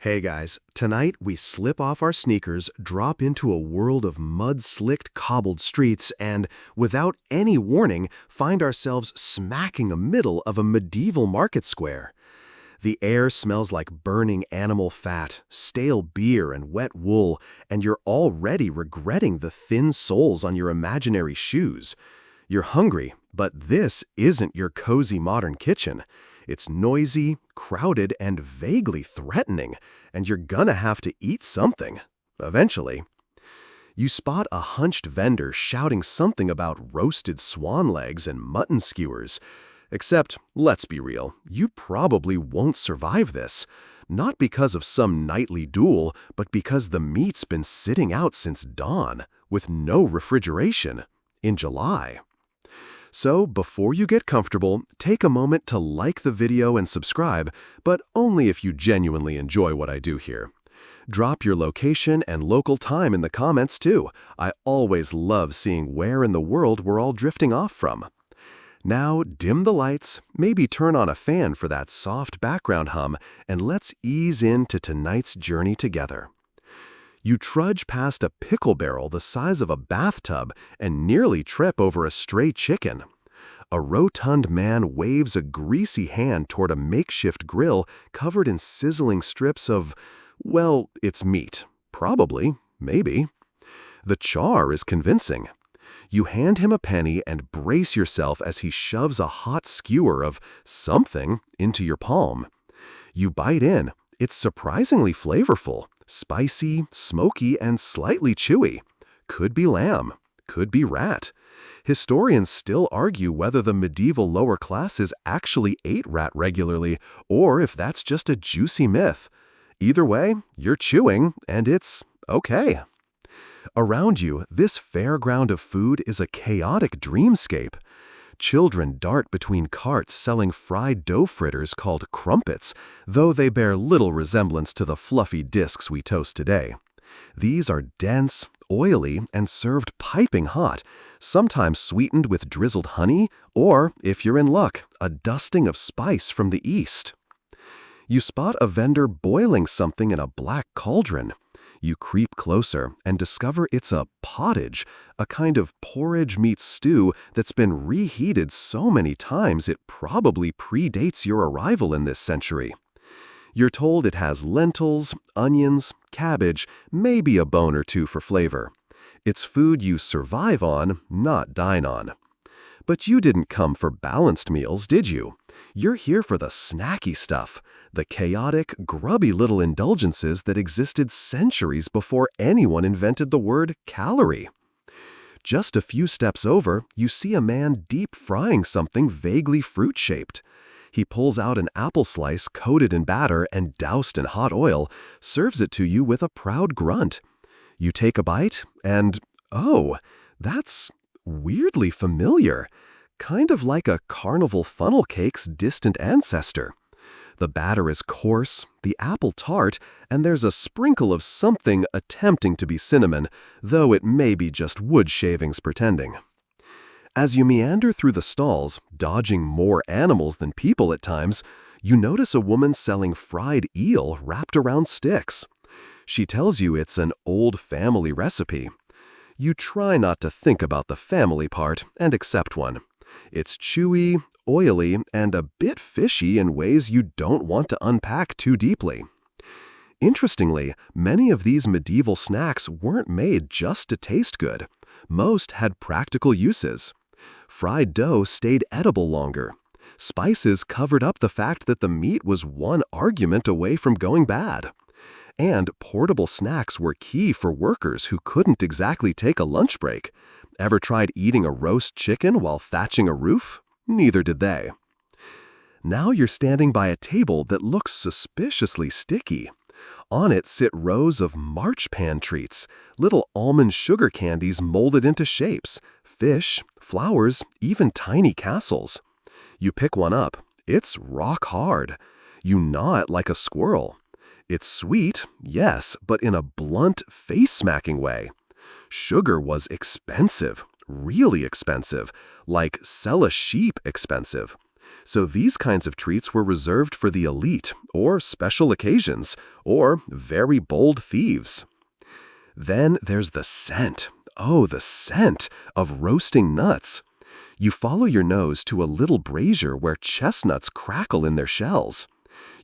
Hey guys, tonight we slip off our sneakers, drop into a world of mud-slicked cobbled streets, and, without any warning, find ourselves smack in the middle of a medieval market square. The air smells like burning animal fat, stale beer, and wet wool, and you're already regretting the thin soles on your imaginary shoes. You're hungry, but this isn't your cozy modern kitchen. It's noisy, crowded, and vaguely threatening, and you're gonna have to eat something, eventually. You spot a hunched vendor shouting something about roasted swan legs and mutton skewers. Except, let's be real, you probably won't survive this. Not because of some nightly duel, but because the meat's been sitting out since dawn, with no refrigeration, in July. So, before you get comfortable, take a moment to like the video and subscribe, but only if you genuinely enjoy what I do here. Drop your location and local time in the comments too. I always love seeing where in the world we're all drifting off from. Now, dim the lights, maybe turn on a fan for that soft background hum, and let's ease into tonight's journey together. You trudge past a pickle barrel the size of a bathtub and nearly trip over a stray chicken. A rotund man waves a greasy hand toward a makeshift grill covered in sizzling strips of, well, it's meat. Probably, maybe. The char is convincing. You hand him a penny and brace yourself as he shoves a hot skewer of something into your palm. You bite in. It's surprisingly flavorful. Spicy, smoky, and slightly chewy. Could be lamb. Could be rat. Historians still argue whether the medieval lower classes actually ate rat regularly, or if that's just a juicy myth. Either way, you're chewing, and it's okay. Around you, this fairground of food is a chaotic dreamscape. Children dart between carts selling fried dough fritters called crumpets, though they bear little resemblance to the fluffy discs we toast today. These are dense, oily, and served piping hot, sometimes sweetened with drizzled honey, or, if you're in luck, a dusting of spice from the east. You spot a vendor boiling something in a black cauldron. You creep closer and discover it's a pottage, a kind of porridge meets stew that's been reheated so many times it probably predates your arrival in this century. You're told it has lentils, onions, cabbage, maybe a bone or two for flavor. It's food you survive on, not dine on. But you didn't come for balanced meals, did you? You're here for the snacky stuff, the chaotic, grubby little indulgences that existed centuries before anyone invented the word calorie. Just a few steps over, you see a man deep frying something vaguely fruit-shaped. He pulls out an apple slice coated in batter and doused in hot oil, serves it to you with a proud grunt. You take a bite, and oh, that's weirdly familiar. Kind of like a carnival funnel cake's distant ancestor. The batter is coarse, the apple tart, and there's a sprinkle of something attempting to be cinnamon, though it may be just wood shavings pretending. As you meander through the stalls, dodging more animals than people at times, you notice a woman selling fried eel wrapped around sticks. She tells you it's an old family recipe. You try not to think about the family part and accept one. It's chewy, oily, and a bit fishy in ways you don't want to unpack too deeply. Interestingly, many of these medieval snacks weren't made just to taste good. Most had practical uses. Fried dough stayed edible longer. Spices covered up the fact that the meat was one argument away from going bad. And portable snacks were key for workers who couldn't exactly take a lunch break. Ever tried eating a roast chicken while thatching a roof? Neither did they. Now you're standing by a table that looks suspiciously sticky. On it sit rows of marchpan treats, little almond sugar candies molded into shapes, fish, flowers, even tiny castles. You pick one up. It's rock hard. You gnaw it like a squirrel. It's sweet, yes, but in a blunt, face-smacking way. Sugar was expensive, really expensive, like sell a sheep expensive. So these kinds of treats were reserved for the elite, or special occasions, or very bold thieves. Then there's the scent. Oh, the scent of roasting nuts. You follow your nose to a little brazier where chestnuts crackle in their shells.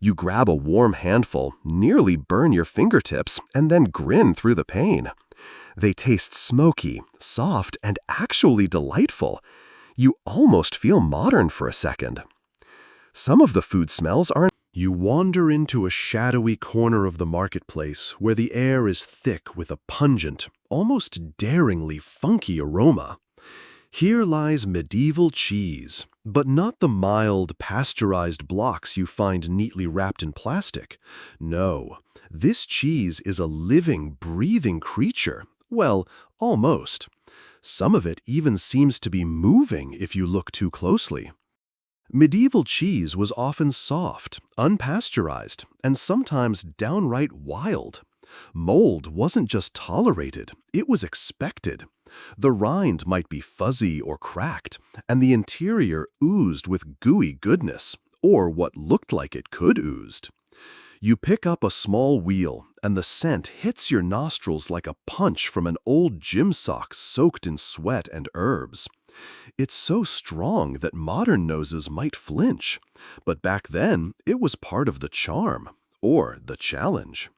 You grab a warm handful, nearly burn your fingertips, and then grin through the pain. They taste smoky, soft, and actually delightful. You almost feel modern for a second. Some of the food smells are. You wander into a shadowy corner of the marketplace where the air is thick with a pungent, almost daringly funky aroma. Here lies medieval cheese, but not the mild, pasteurized blocks you find neatly wrapped in plastic. No, this cheese is a living, breathing creature. Well, almost. Some of it even seems to be moving if you look too closely. Medieval cheese was often soft, unpasteurized, and sometimes downright wild. Mold wasn't just tolerated, it was expected. The rind might be fuzzy or cracked, and the interior oozed with gooey goodness, or what looked like it could oozed. You pick up a small wheel, and the scent hits your nostrils like a punch from an old gym sock soaked in sweat and herbs. It's so strong that modern noses might flinch, but back then it was part of the charm, or the challenge.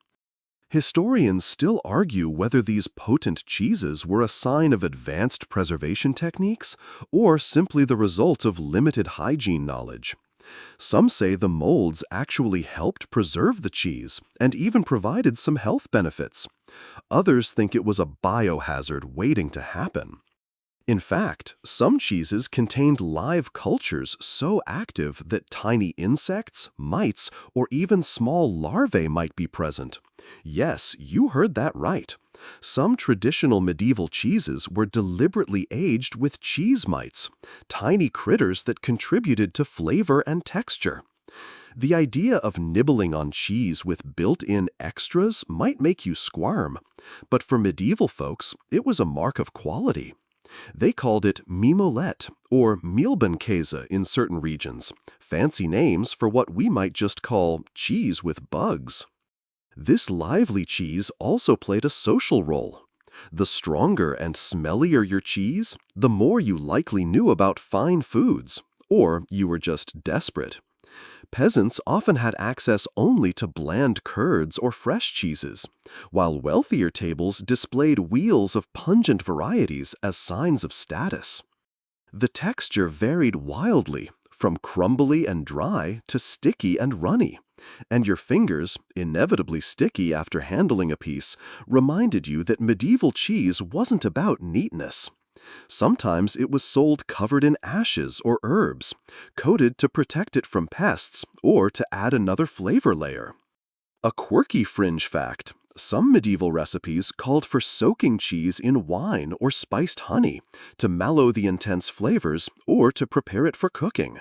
Historians still argue whether these potent cheeses were a sign of advanced preservation techniques or simply the result of limited hygiene knowledge. Some say the molds actually helped preserve the cheese and even provided some health benefits. Others think it was a biohazard waiting to happen. In fact, some cheeses contained live cultures so active that tiny insects, mites, or even small larvae might be present. Yes, you heard that right. Some traditional medieval cheeses were deliberately aged with cheese mites, tiny critters that contributed to flavor and texture. The idea of nibbling on cheese with built-in extras might make you squirm, but for medieval folks, it was a mark of quality. They called it mimolette or Mehlbeerkäse in certain regions, fancy names for what we might just call cheese with bugs. This lively cheese also played a social role. The stronger and smellier your cheese, the more you likely knew about fine foods, or you were just desperate. Peasants often had access only to bland curds or fresh cheeses, while wealthier tables displayed wheels of pungent varieties as signs of status. The texture varied wildly, from crumbly and dry to sticky and runny, and your fingers, inevitably sticky after handling a piece, reminded you that medieval cheese wasn't about neatness. Sometimes it was sold covered in ashes or herbs, coated to protect it from pests or to add another flavor layer. A quirky fringe fact: some medieval recipes called for soaking cheese in wine or spiced honey to mellow the intense flavors or to prepare it for cooking.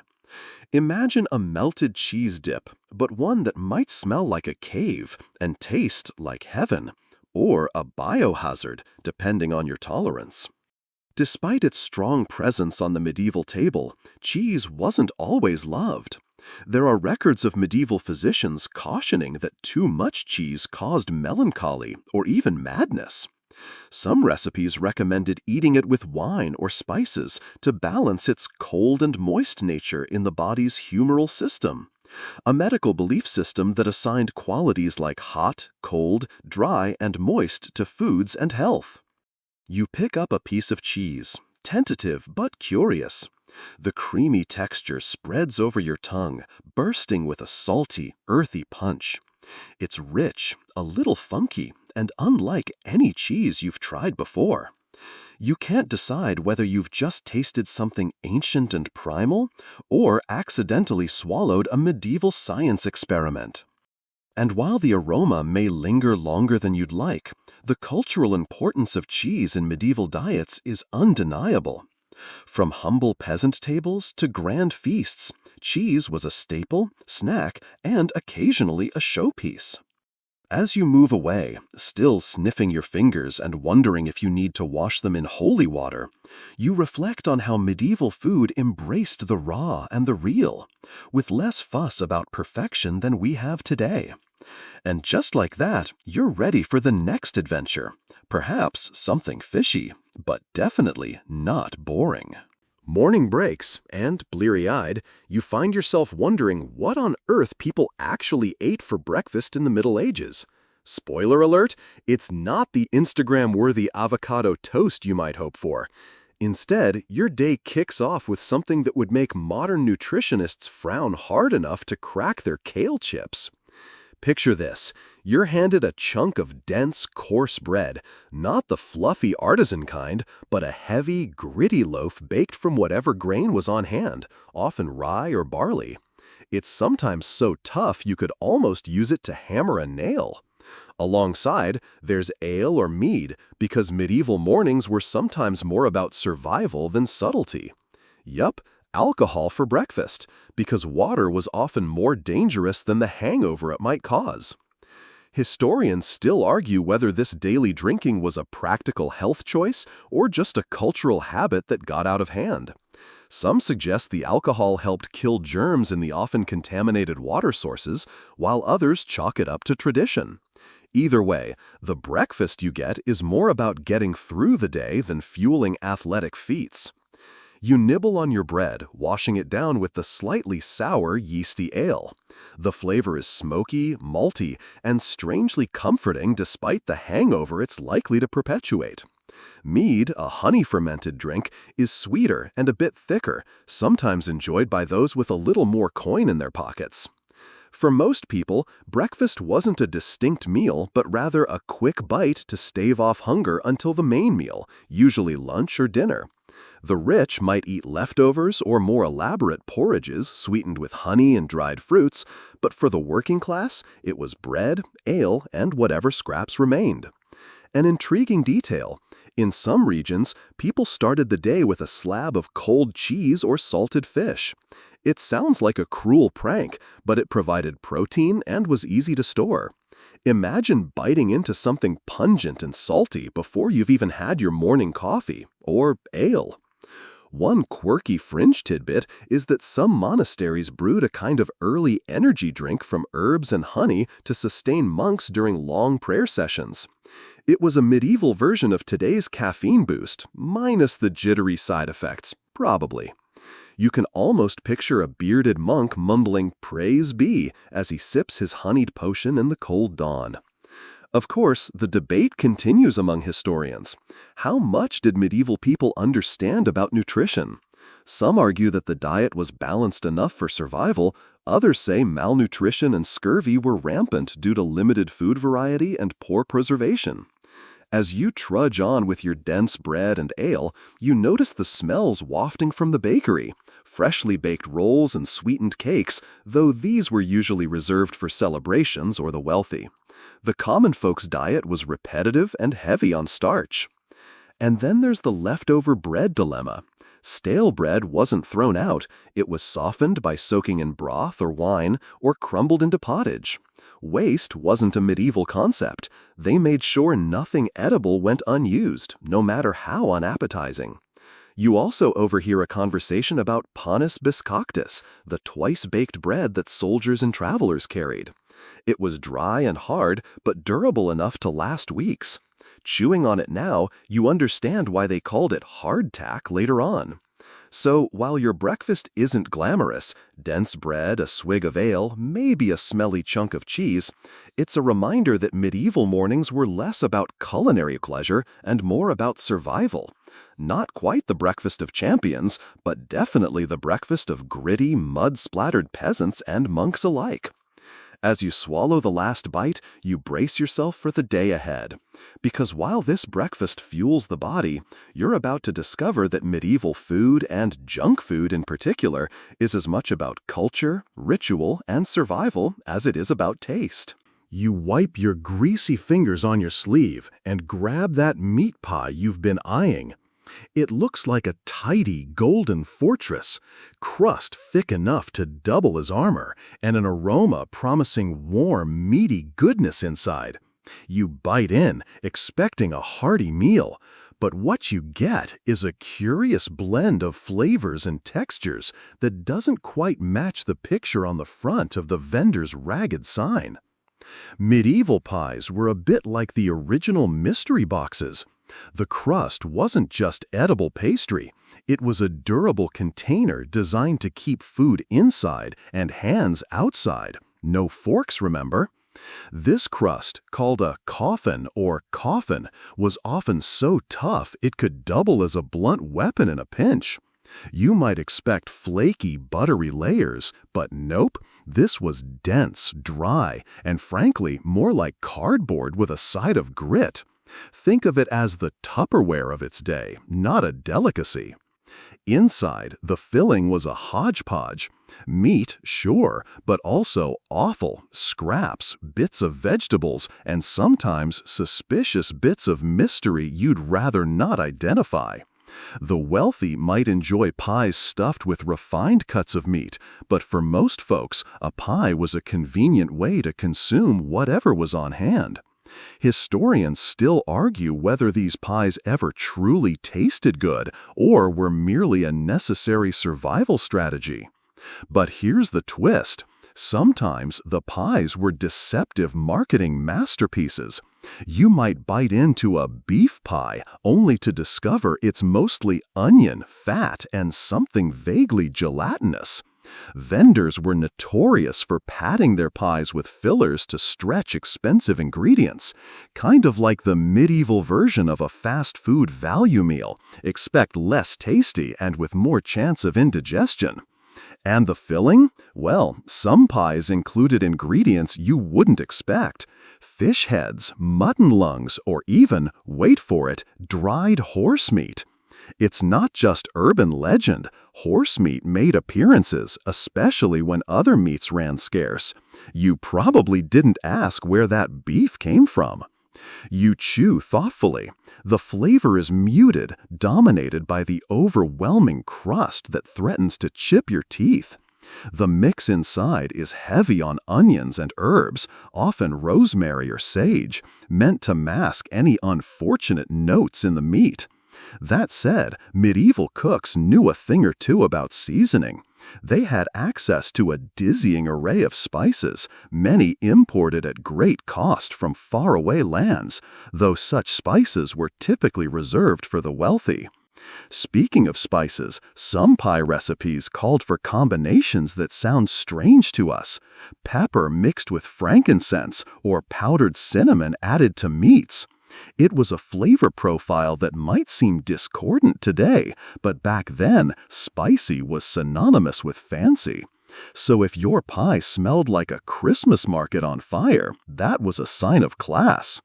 Imagine a melted cheese dip, but one that might smell like a cave and taste like heaven, or a biohazard, depending on your tolerance. Despite its strong presence on the medieval table, cheese wasn't always loved. There are records of medieval physicians cautioning that too much cheese caused melancholy or even madness. Some recipes recommended eating it with wine or spices to balance its cold and moist nature in the body's humoral system, a medical belief system that assigned qualities like hot, cold, dry, and moist to foods and health. You pick up a piece of cheese, tentative but curious. The creamy texture spreads over your tongue, bursting with a salty, earthy punch. It's rich, a little funky, and unlike any cheese you've tried before. You can't decide whether you've just tasted something ancient and primal or accidentally swallowed a medieval science experiment. And while the aroma may linger longer than you'd like, the cultural importance of cheese in medieval diets is undeniable. From humble peasant tables to grand feasts, cheese was a staple, snack, and occasionally a showpiece. As you move away, still sniffing your fingers and wondering if you need to wash them in holy water, you reflect on how medieval food embraced the raw and the real, with less fuss about perfection than we have today. And just like that, you're ready for the next adventure. Perhaps something fishy, but definitely not boring. Morning breaks, and, bleary-eyed, you find yourself wondering what on earth people actually ate for breakfast in the Middle Ages. Spoiler alert, it's not the Instagram-worthy avocado toast you might hope for. Instead, your day kicks off with something that would make modern nutritionists frown hard enough to crack their kale chips. Picture this. You're handed a chunk of dense, coarse bread, not the fluffy artisan kind, but a heavy, gritty loaf baked from whatever grain was on hand, often rye or barley. It's sometimes so tough you could almost use it to hammer a nail. Alongside, there's ale or mead, because medieval mornings were sometimes more about survival than subtlety. Yup, alcohol for breakfast, because water was often more dangerous than the hangover it might cause. Historians still argue whether this daily drinking was a practical health choice or just a cultural habit that got out of hand. Some suggest the alcohol helped kill germs in the often contaminated water sources, while others chalk it up to tradition. Either way, the breakfast you get is more about getting through the day than fueling athletic feats. You nibble on your bread, washing it down with the slightly sour, yeasty ale. The flavor is smoky, malty, and strangely comforting despite the hangover it's likely to perpetuate. Mead, a honey-fermented drink, is sweeter and a bit thicker, sometimes enjoyed by those with a little more coin in their pockets. For most people, breakfast wasn't a distinct meal, but rather a quick bite to stave off hunger until the main meal, usually lunch or dinner. The rich might eat leftovers or more elaborate porridges sweetened with honey and dried fruits, but for the working class, it was bread, ale, and whatever scraps remained. An intriguing detail: in some regions, people started the day with a slab of cold cheese or salted fish. It sounds like a cruel prank, but it provided protein and was easy to store. Imagine biting into something pungent and salty before you've even had your morning coffee, or ale. One quirky fringe tidbit is that some monasteries brewed a kind of early energy drink from herbs and honey to sustain monks during long prayer sessions. It was a medieval version of today's caffeine boost, minus the jittery side effects, probably. You can almost picture a bearded monk mumbling "Praise be" as he sips his honeyed potion in the cold dawn. Of course, the debate continues among historians. How much did medieval people understand about nutrition? Some argue that the diet was balanced enough for survival. Others say malnutrition and scurvy were rampant due to limited food variety and poor preservation. As you trudge on with your dense bread and ale, you notice the smells wafting from the bakery. Freshly baked rolls and sweetened cakes, though these were usually reserved for celebrations or the wealthy. The common folks' diet was repetitive and heavy on starch. And then there's the leftover bread dilemma. Stale bread wasn't thrown out, it was softened by soaking in broth or wine or crumbled into pottage. Waste wasn't a medieval concept. They made sure nothing edible went unused, no matter how unappetizing. You also overhear a conversation about panis biscoctus, the twice-baked bread that soldiers and travelers carried. It was dry and hard, but durable enough to last weeks. Chewing on it now, you understand why they called it hardtack later on. So, while your breakfast isn't glamorous, dense bread, a swig of ale, maybe a smelly chunk of cheese, it's a reminder that medieval mornings were less about culinary pleasure and more about survival. Not quite the breakfast of champions, but definitely the breakfast of gritty, mud-splattered peasants and monks alike. As you swallow the last bite, you brace yourself for the day ahead. Because while this breakfast fuels the body, you're about to discover that medieval food, and junk food in particular, is as much about culture, ritual, and survival as it is about taste. You wipe your greasy fingers on your sleeve and grab that meat pie you've been eyeing. It looks like a tidy golden fortress, crust thick enough to double as armor, and an aroma promising warm, meaty goodness inside. You bite in, expecting a hearty meal, but what you get is a curious blend of flavors and textures that doesn't quite match the picture on the front of the vendor's ragged sign. Medieval pies were a bit like the original mystery boxes. The crust wasn't just edible pastry, it was a durable container designed to keep food inside and hands outside. No forks, remember? This crust, called a coffin, was often so tough it could double as a blunt weapon in a pinch. You might expect flaky, buttery layers, but nope, this was dense, dry, and frankly, more like cardboard with a side of grit. Think of it as the Tupperware of its day, not a delicacy. Inside, the filling was a hodgepodge. Meat, sure, but also offal, scraps, bits of vegetables, and sometimes suspicious bits of mystery you'd rather not identify. The wealthy might enjoy pies stuffed with refined cuts of meat, but for most folks, a pie was a convenient way to consume whatever was on hand. Historians still argue whether these pies ever truly tasted good or were merely a necessary survival strategy. But here's the twist. Sometimes the pies were deceptive marketing masterpieces. You might bite into a beef pie only to discover it's mostly onion, fat, and something vaguely gelatinous. Vendors were notorious for padding their pies with fillers to stretch expensive ingredients, kind of like the medieval version of a fast food value meal. Expect less tasty and with more chance of indigestion. And the filling? Well, some pies included ingredients you wouldn't expect. Fish heads, mutton lungs, or even, wait for it, dried horse meat. It's not just urban legend. Horse meat made appearances, especially when other meats ran scarce. You probably didn't ask where that beef came from. You chew thoughtfully. The flavor is muted, dominated by the overwhelming crust that threatens to chip your teeth. The mix inside is heavy on onions and herbs, often rosemary or sage, meant to mask any unfortunate notes in the meat. That said, medieval cooks knew a thing or two about seasoning. They had access to a dizzying array of spices, many imported at great cost from faraway lands, though such spices were typically reserved for the wealthy. Speaking of spices, some pie recipes called for combinations that sound strange to us. Pepper mixed with frankincense or powdered cinnamon added to meats. It was a flavor profile that might seem discordant today, but back then, spicy was synonymous with fancy. So if your pie smelled like a Christmas market on fire, that was a sign of class.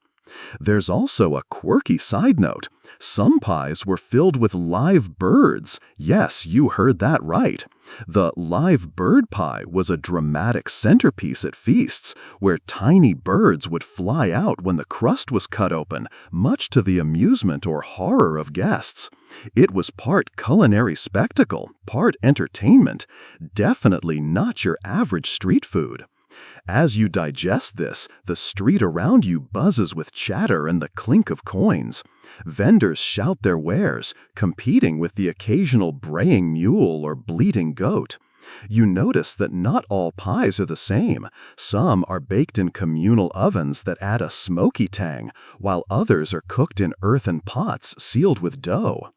There's also a quirky side note. Some pies were filled with live birds. Yes, you heard that right. The live bird pie was a dramatic centerpiece at feasts, where tiny birds would fly out when the crust was cut open, much to the amusement or horror of guests. It was part culinary spectacle, part entertainment, definitely not your average street food. As you digest this, the street around you buzzes with chatter and the clink of coins. Vendors shout their wares, competing with the occasional braying mule or bleating goat. You notice that not all pies are the same. Some are baked in communal ovens that add a smoky tang, while others are cooked in earthen pots sealed with dough.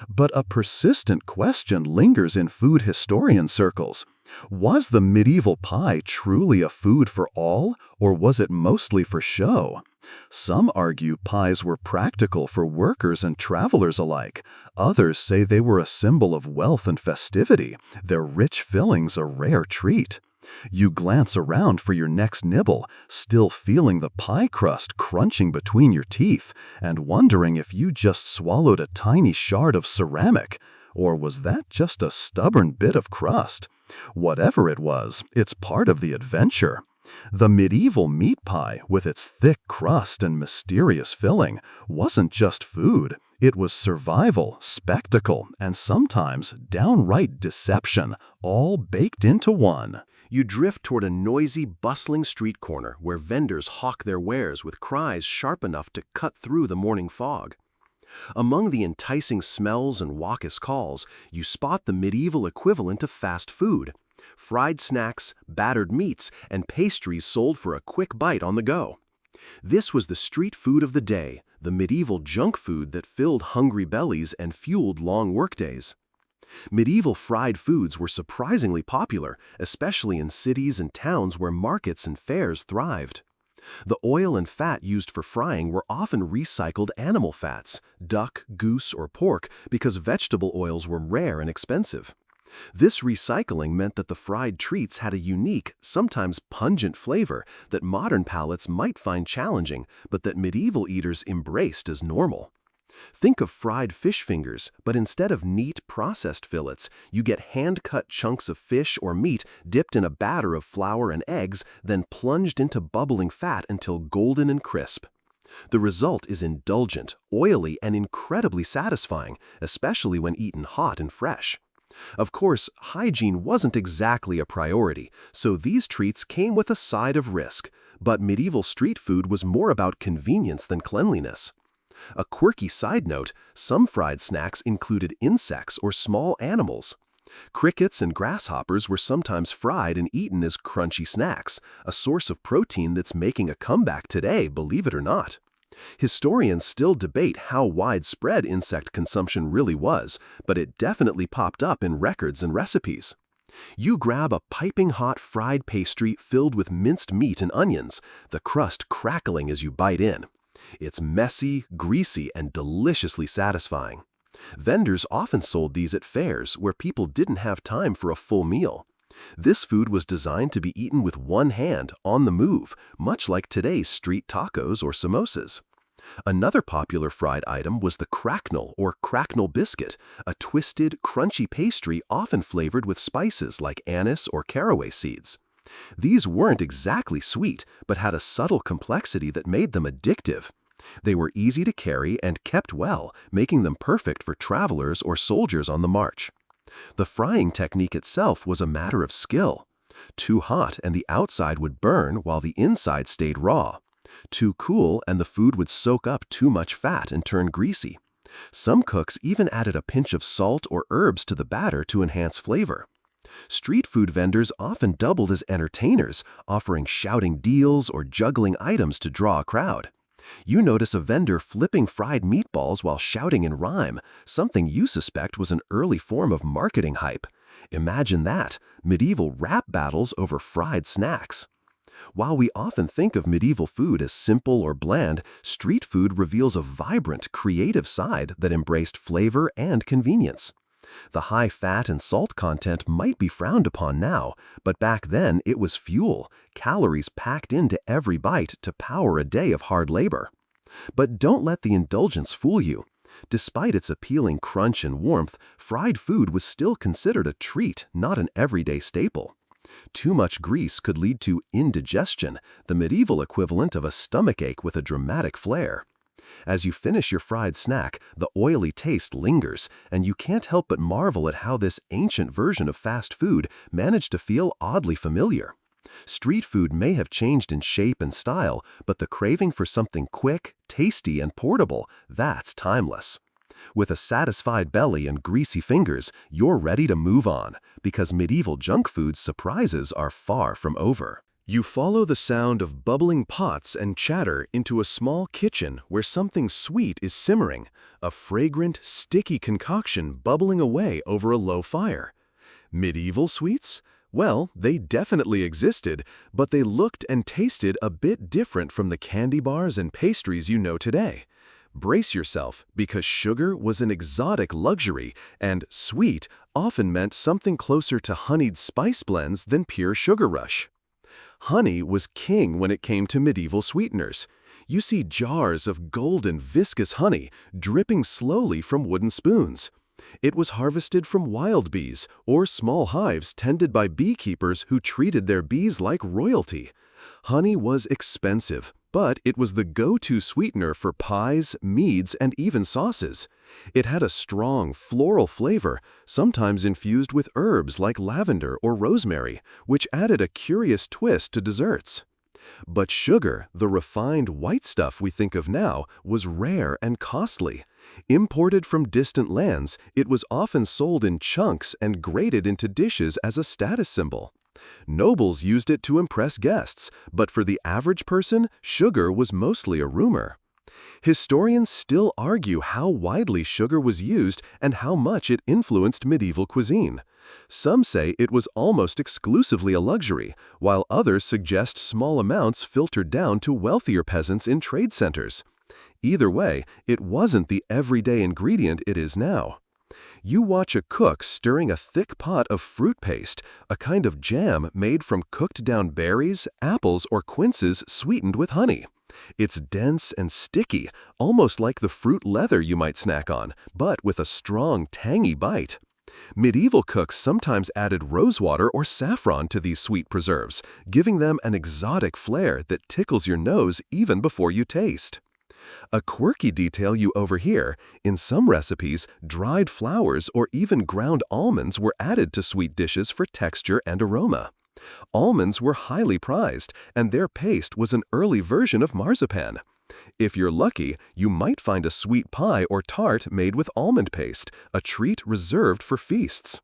But a persistent question lingers in food historian circles. Was the medieval pie truly a food for all, or was it mostly for show? Some argue pies were practical for workers and travelers alike. Others say they were a symbol of wealth and festivity, their rich fillings a rare treat. You glance around for your next nibble, still feeling the pie crust crunching between your teeth, and wondering if you just swallowed a tiny shard of ceramic. Or was that just a stubborn bit of crust? Whatever it was, it's part of the adventure. The medieval meat pie, with its thick crust and mysterious filling, wasn't just food. It was survival, spectacle, and sometimes downright deception, all baked into one. You drift toward a noisy, bustling street corner where vendors hawk their wares with cries sharp enough to cut through the morning fog. Among the enticing smells and raucous calls, you spot the medieval equivalent of fast food. Fried snacks, battered meats, and pastries sold for a quick bite on the go. This was the street food of the day, the medieval junk food that filled hungry bellies and fueled long workdays. Medieval fried foods were surprisingly popular, especially in cities and towns where markets and fairs thrived. The oil and fat used for frying were often recycled animal fats, duck, goose, or pork, because vegetable oils were rare and expensive. This recycling meant that the fried treats had a unique, sometimes pungent flavor that modern palates might find challenging, but that medieval eaters embraced as normal. Think of fried fish fingers, but instead of neat, processed fillets, you get hand-cut chunks of fish or meat dipped in a batter of flour and eggs, then plunged into bubbling fat until golden and crisp. The result is indulgent, oily, and incredibly satisfying, especially when eaten hot and fresh. Of course, hygiene wasn't exactly a priority, so these treats came with a side of risk, but medieval street food was more about convenience than cleanliness. A quirky side note, some fried snacks included insects or small animals. Crickets and grasshoppers were sometimes fried and eaten as crunchy snacks, a source of protein that's making a comeback today, believe it or not. Historians still debate how widespread insect consumption really was, but it definitely popped up in records and recipes. You grab a piping hot fried pastry filled with minced meat and onions, the crust crackling as you bite in. It's messy, greasy, and deliciously satisfying. Vendors often sold these at fairs where people didn't have time for a full meal. This food was designed to be eaten with one hand, on the move, much like today's street tacos or samosas. Another popular fried item was the crackle or crackle biscuit, a twisted, crunchy pastry often flavored with spices like anise or caraway seeds. These weren't exactly sweet, but had a subtle complexity that made them addictive. They were easy to carry and kept well, making them perfect for travelers or soldiers on the march. The frying technique itself was a matter of skill. Too hot and the outside would burn while the inside stayed raw. Too cool and the food would soak up too much fat and turn greasy. Some cooks even added a pinch of salt or herbs to the batter to enhance flavor. Street food vendors often doubled as entertainers, offering shouting deals or juggling items to draw a crowd. You notice a vendor flipping fried meatballs while shouting in rhyme, something you suspect was an early form of marketing hype. Imagine that, medieval rap battles over fried snacks. While we often think of medieval food as simple or bland, street food reveals a vibrant, creative side that embraced flavor and convenience. The high fat and salt content might be frowned upon now, but back then it was fuel, calories packed into every bite to power a day of hard labor. But don't let the indulgence fool you. Despite its appealing crunch and warmth, fried food was still considered a treat, not an everyday staple. Too much grease could lead to indigestion, the medieval equivalent of a stomachache with a dramatic flair. As you finish your fried snack, the oily taste lingers, and you can't help but marvel at how this ancient version of fast food managed to feel oddly familiar. Street food may have changed in shape and style, but the craving for something quick, tasty, and portable, that's timeless. With a satisfied belly and greasy fingers, you're ready to move on, because medieval junk food's surprises are far from over. You follow the sound of bubbling pots and chatter into a small kitchen where something sweet is simmering, a fragrant, sticky concoction bubbling away over a low fire. Medieval sweets? Well, they definitely existed, but they looked and tasted a bit different from the candy bars and pastries you know today. Brace yourself, because sugar was an exotic luxury, and sweet often meant something closer to honeyed spice blends than pure sugar rush. Honey was king when it came to medieval sweeteners. You see jars of golden, viscous honey dripping slowly from wooden spoons. It was harvested from wild bees or small hives tended by beekeepers who treated their bees like royalty. Honey was expensive, but it was the go-to sweetener for pies, meads, and even sauces. It had a strong, floral flavor, sometimes infused with herbs like lavender or rosemary, which added a curious twist to desserts. But sugar, the refined white stuff we think of now, was rare and costly. Imported from distant lands, it was often sold in chunks and grated into dishes as a status symbol. Nobles used it to impress guests, but for the average person, sugar was mostly a rumor. Historians still argue how widely sugar was used and how much it influenced medieval cuisine. Some say it was almost exclusively a luxury, while others suggest small amounts filtered down to wealthier peasants in trade centers. Either way, it wasn't the everyday ingredient it is now. You watch a cook stirring a thick pot of fruit paste, a kind of jam made from cooked down berries, apples, or quinces sweetened with honey. It's dense and sticky, almost like the fruit leather you might snack on, but with a strong, tangy bite. Medieval cooks sometimes added rosewater or saffron to these sweet preserves, giving them an exotic flair that tickles your nose even before you taste. A quirky detail you overhear: in some recipes, dried flowers or even ground almonds were added to sweet dishes for texture and aroma. Almonds were highly prized, and their paste was an early version of marzipan. If you're lucky, you might find a sweet pie or tart made with almond paste, a treat reserved for feasts.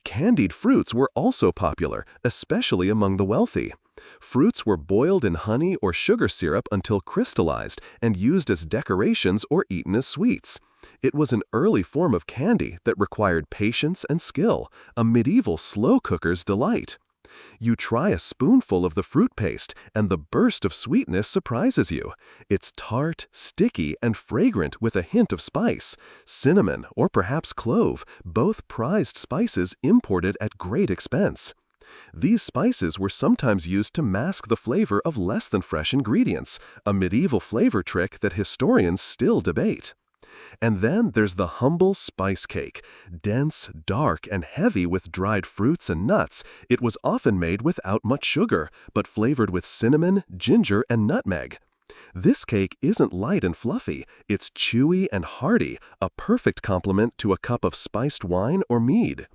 Candied fruits were also popular, especially among the wealthy. Fruits were boiled in honey or sugar syrup until crystallized and used as decorations or eaten as sweets. It was an early form of candy that required patience and skill, a medieval slow cooker's delight. You try a spoonful of the fruit paste, and the burst of sweetness surprises you. It's tart, sticky, and fragrant with a hint of spice, cinnamon, or perhaps clove, both prized spices imported at great expense. These spices were sometimes used to mask the flavor of less than fresh ingredients, a medieval flavor trick that historians still debate. And then there's the humble spice cake. Dense, dark, and heavy with dried fruits and nuts, it was often made without much sugar, but flavored with cinnamon, ginger, and nutmeg. This cake isn't light and fluffy, it's chewy and hearty, a perfect complement to a cup of spiced wine or mead.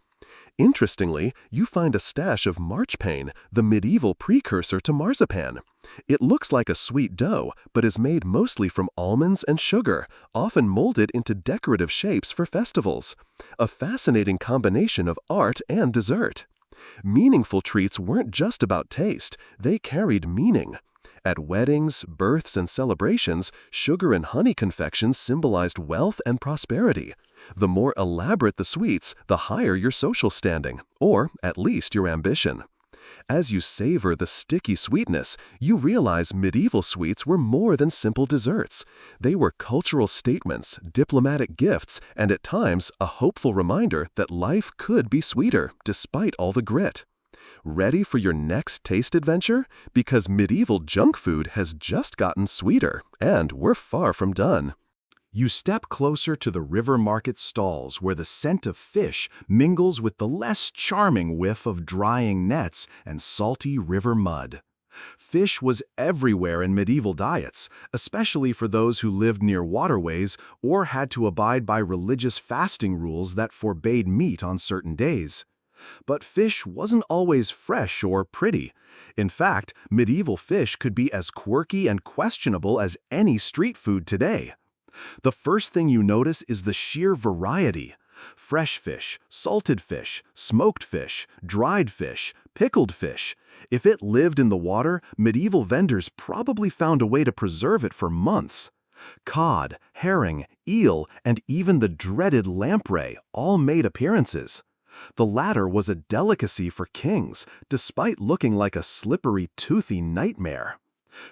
Interestingly, you find a stash of marchpane, the medieval precursor to marzipan. It looks like a sweet dough, but is made mostly from almonds and sugar, often molded into decorative shapes for festivals. A fascinating combination of art and dessert. Meaningful treats weren't just about taste, they carried meaning. At weddings, births, and celebrations, sugar and honey confections symbolized wealth and prosperity. The more elaborate the sweets, the higher your social standing, or at least your ambition. As you savor the sticky sweetness, you realize medieval sweets were more than simple desserts. They were cultural statements, diplomatic gifts, and at times a hopeful reminder that life could be sweeter despite all the grit. Ready for your next taste adventure? Because medieval junk food has just gotten sweeter, and we're far from done. You step closer to the river market stalls where the scent of fish mingles with the less charming whiff of drying nets and salty river mud. Fish was everywhere in medieval diets, especially for those who lived near waterways or had to abide by religious fasting rules that forbade meat on certain days. But fish wasn't always fresh or pretty. In fact, medieval fish could be as quirky and questionable as any street food today. The first thing you notice is the sheer variety. Fresh fish, salted fish, smoked fish, dried fish, pickled fish. If it lived in the water, medieval vendors probably found a way to preserve it for months. Cod, herring, eel, and even the dreaded lamprey all made appearances. The latter was a delicacy for kings, despite looking like a slippery, toothy nightmare.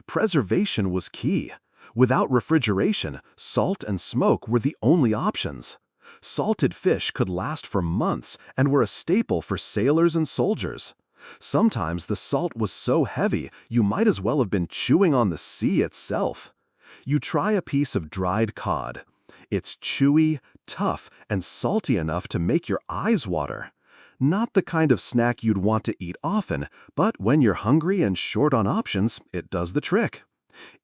Preservation was key. Without refrigeration, salt and smoke were the only options. Salted fish could last for months and were a staple for sailors and soldiers. Sometimes the salt was so heavy you might as well have been chewing on the sea itself. You try a piece of dried cod. It's chewy, tough, and salty enough to make your eyes water. Not the kind of snack you'd want to eat often, but when you're hungry and short on options, it does the trick.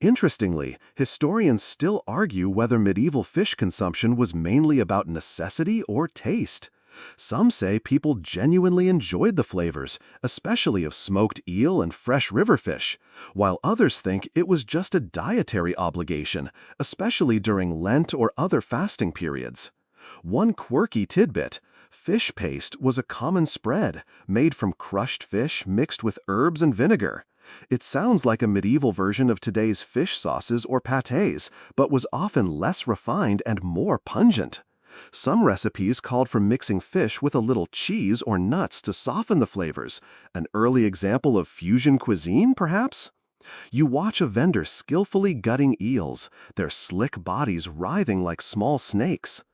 Interestingly, historians still argue whether medieval fish consumption was mainly about necessity or taste. Some say people genuinely enjoyed the flavors, especially of smoked eel and fresh river fish, while others think it was just a dietary obligation, especially during Lent or other fasting periods. One quirky tidbit: fish paste was a common spread, made from crushed fish mixed with herbs and vinegar. It sounds like a medieval version of today's fish sauces or pâtés, but was often less refined and more pungent. Some recipes called for mixing fish with a little cheese or nuts to soften the flavors, an early example of fusion cuisine, perhaps? You watch a vendor skillfully gutting eels, their slick bodies writhing like small snakes.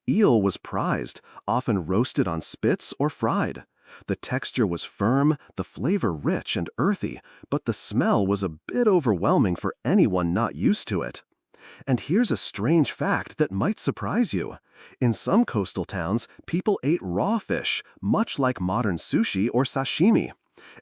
Eel was prized, often roasted on spits or fried. The texture was firm, the flavor rich and earthy, but the smell was a bit overwhelming for anyone not used to it. And here's a strange fact that might surprise you. In some coastal towns, people ate raw fish, much like modern sushi or sashimi.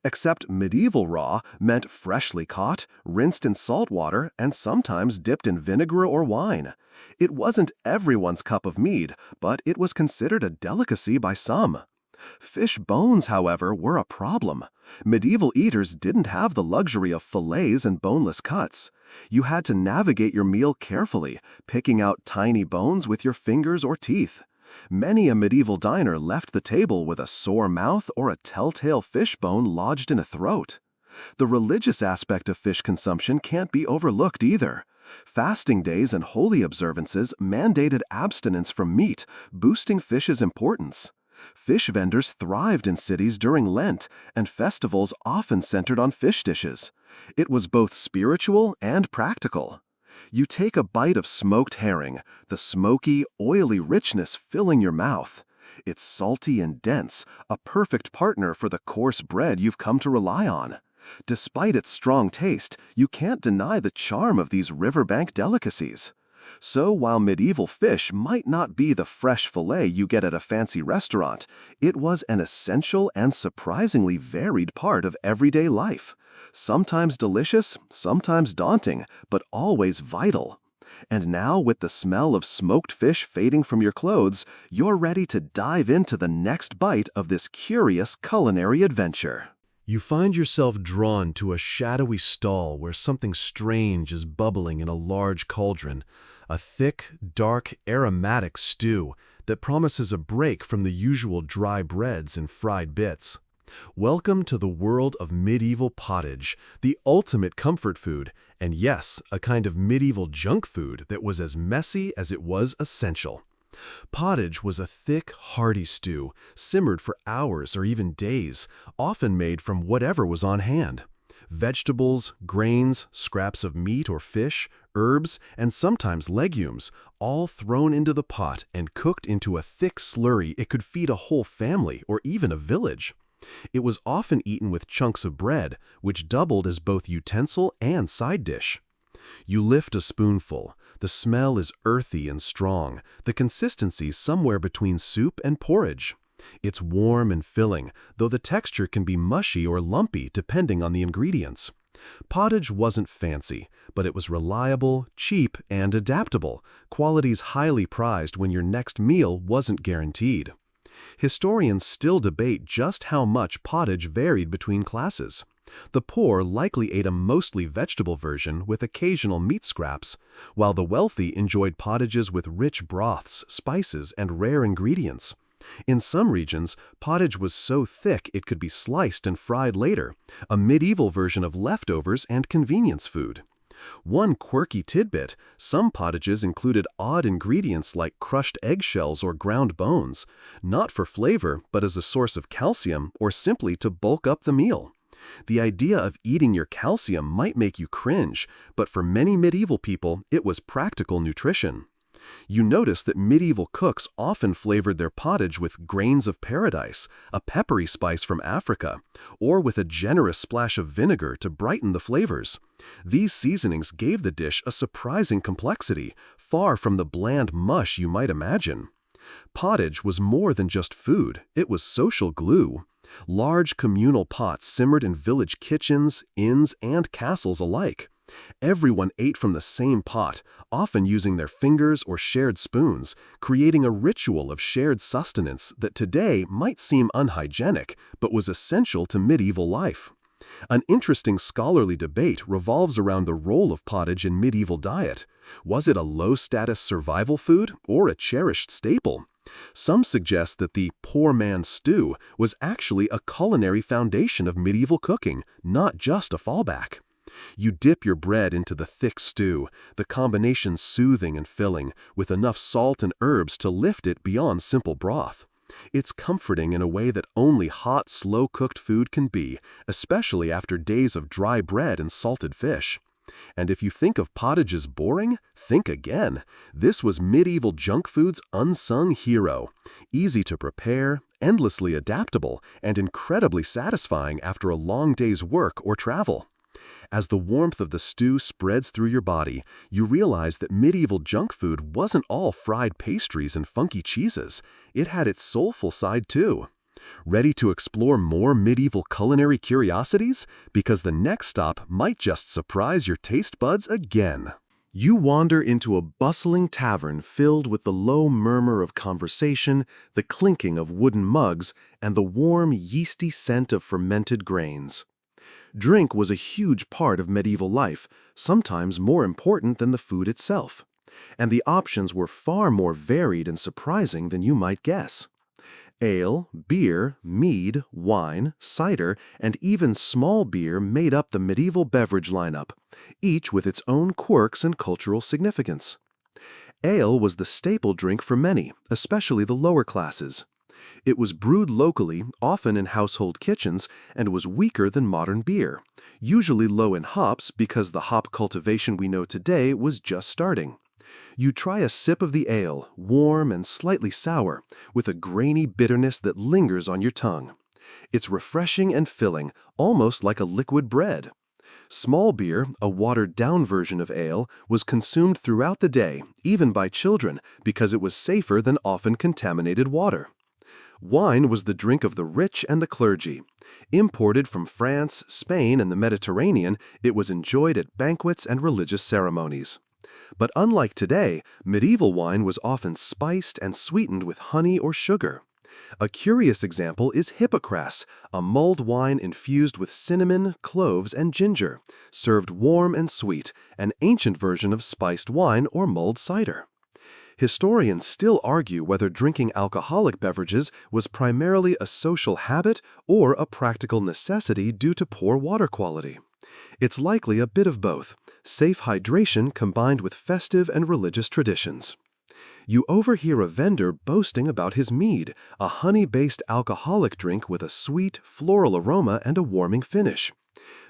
Except medieval raw meant freshly caught, rinsed in salt water, and sometimes dipped in vinegar or wine. It wasn't everyone's cup of mead, but it was considered a delicacy by some. Fish bones, however, were a problem. Medieval eaters didn't have the luxury of fillets and boneless cuts. You had to navigate your meal carefully, picking out tiny bones with your fingers or teeth. Many a medieval diner left the table with a sore mouth or a telltale fish bone lodged in a throat. The religious aspect of fish consumption can't be overlooked either. Fasting days and holy observances mandated abstinence from meat, boosting fish's importance. Fish vendors thrived in cities during Lent, and festivals often centered on fish dishes. It was both spiritual and practical. You take a bite of smoked herring, the smoky, oily richness filling your mouth. It's salty and dense, a perfect partner for the coarse bread you've come to rely on. Despite its strong taste, you can't deny the charm of these riverbank delicacies. So while medieval fish might not be the fresh fillet you get at a fancy restaurant, it was an essential and surprisingly varied part of everyday life. Sometimes delicious, sometimes daunting, but always vital. And now, with the smell of smoked fish fading from your clothes, you're ready to dive into the next bite of this curious culinary adventure. You find yourself drawn to a shadowy stall where something strange is bubbling in a large cauldron, a thick, dark, aromatic stew that promises a break from the usual dry breads and fried bits. Welcome to the world of medieval pottage, the ultimate comfort food, and yes, a kind of medieval junk food that was as messy as it was essential. Pottage was a thick, hearty stew, simmered for hours or even days, often made from whatever was on hand. Vegetables, grains, scraps of meat or fish, herbs, and sometimes legumes, all thrown into the pot and cooked into a thick slurry it could feed a whole family or even a village. It was often eaten with chunks of bread, which doubled as both utensil and side dish. You lift a spoonful. The smell is earthy and strong, the consistency somewhere between soup and porridge. It's warm and filling, though the texture can be mushy or lumpy depending on the ingredients. Pottage wasn't fancy, but it was reliable, cheap, and adaptable, qualities highly prized when your next meal wasn't guaranteed. Historians still debate just how much pottage varied between classes. The poor likely ate a mostly vegetable version with occasional meat scraps, while the wealthy enjoyed pottages with rich broths, spices, and rare ingredients. In some regions, pottage was so thick it could be sliced and fried later, a medieval version of leftovers and convenience food. One quirky tidbit: some pottages included odd ingredients like crushed eggshells or ground bones, not for flavor but as a source of calcium or simply to bulk up the meal. The idea of eating your calcium might make you cringe, but for many medieval people, it was practical nutrition. You notice that medieval cooks often flavored their pottage with grains of paradise, a peppery spice from Africa, or with a generous splash of vinegar to brighten the flavors. These seasonings gave the dish a surprising complexity, far from the bland mush you might imagine. Pottage was more than just food, it was social glue. Large communal pots simmered in village kitchens, inns, and castles alike. Everyone ate from the same pot, often using their fingers or shared spoons, creating a ritual of shared sustenance that today might seem unhygienic, but was essential to medieval life. An interesting scholarly debate revolves around the role of pottage in medieval diet. Was it a low-status survival food or a cherished staple? Some suggest that the poor man's stew was actually a culinary foundation of medieval cooking, not just a fallback. You dip your bread into the thick stew, the combination soothing and filling, with enough salt and herbs to lift it beyond simple broth. It's comforting in a way that only hot, slow-cooked food can be, especially after days of dry bread and salted fish. And if you think of pottage as boring, think again. This was medieval junk food's unsung hero. Easy to prepare, endlessly adaptable, and incredibly satisfying after a long day's work or travel. As the warmth of the stew spreads through your body, you realize that medieval junk food wasn't all fried pastries and funky cheeses. It had its soulful side too. Ready to explore more medieval culinary curiosities? Because the next stop might just surprise your taste buds again. You wander into a bustling tavern filled with the low murmur of conversation, the clinking of wooden mugs, and the warm, yeasty scent of fermented grains. Drink was a huge part of medieval life, sometimes more important than the food itself. And the options were far more varied and surprising than you might guess. Ale, beer, mead, wine, cider, and even small beer made up the medieval beverage lineup, each with its own quirks and cultural significance. Ale was the staple drink for many, especially the lower classes. It was brewed locally, often in household kitchens, and was weaker than modern beer, usually low in hops because the hop cultivation we know today was just starting. You try a sip of the ale, warm and slightly sour, with a grainy bitterness that lingers on your tongue. It's refreshing and filling, almost like a liquid bread. Small beer, a watered-down version of ale, was consumed throughout the day, even by children, because it was safer than often contaminated water. Wine was the drink of the rich and the clergy. Imported from France, Spain, and the Mediterranean, it was enjoyed at banquets and religious ceremonies. But unlike today, medieval wine was often spiced and sweetened with honey or sugar. A curious example is Hippocras, a mulled wine infused with cinnamon, cloves, and ginger, served warm and sweet, an ancient version of spiced wine or mulled cider. Historians still argue whether drinking alcoholic beverages was primarily a social habit or a practical necessity due to poor water quality. It's likely a bit of both, safe hydration combined with festive and religious traditions. You overhear a vendor boasting about his mead, a honey-based alcoholic drink with a sweet, floral aroma and a warming finish.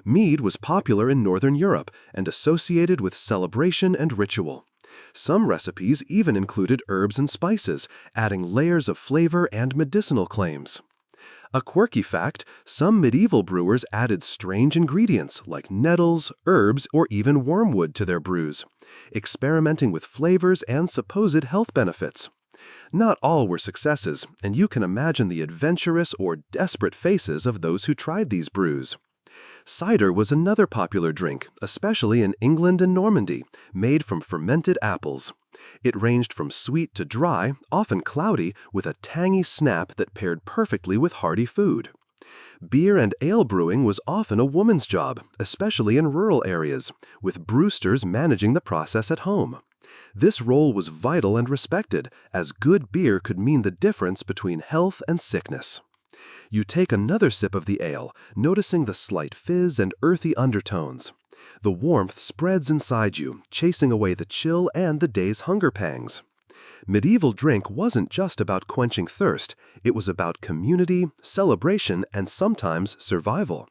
Mead was popular in Northern Europe and associated with celebration and ritual. Some recipes even included herbs and spices, adding layers of flavor and medicinal claims. A quirky fact, some medieval brewers added strange ingredients like nettles, herbs, or even wormwood to their brews, experimenting with flavors and supposed health benefits. Not all were successes, and you can imagine the adventurous or desperate faces of those who tried these brews. Cider was another popular drink, especially in England and Normandy, made from fermented apples. It ranged from sweet to dry, often cloudy, with a tangy snap that paired perfectly with hearty food. Beer and ale brewing was often a woman's job, especially in rural areas, with brewsters managing the process at home. This role was vital and respected, as good beer could mean the difference between health and sickness. You take another sip of the ale, noticing the slight fizz and earthy undertones. The warmth spreads inside you, chasing away the chill and the day's hunger pangs. Medieval drink wasn't just about quenching thirst, it was about community, celebration, and sometimes survival.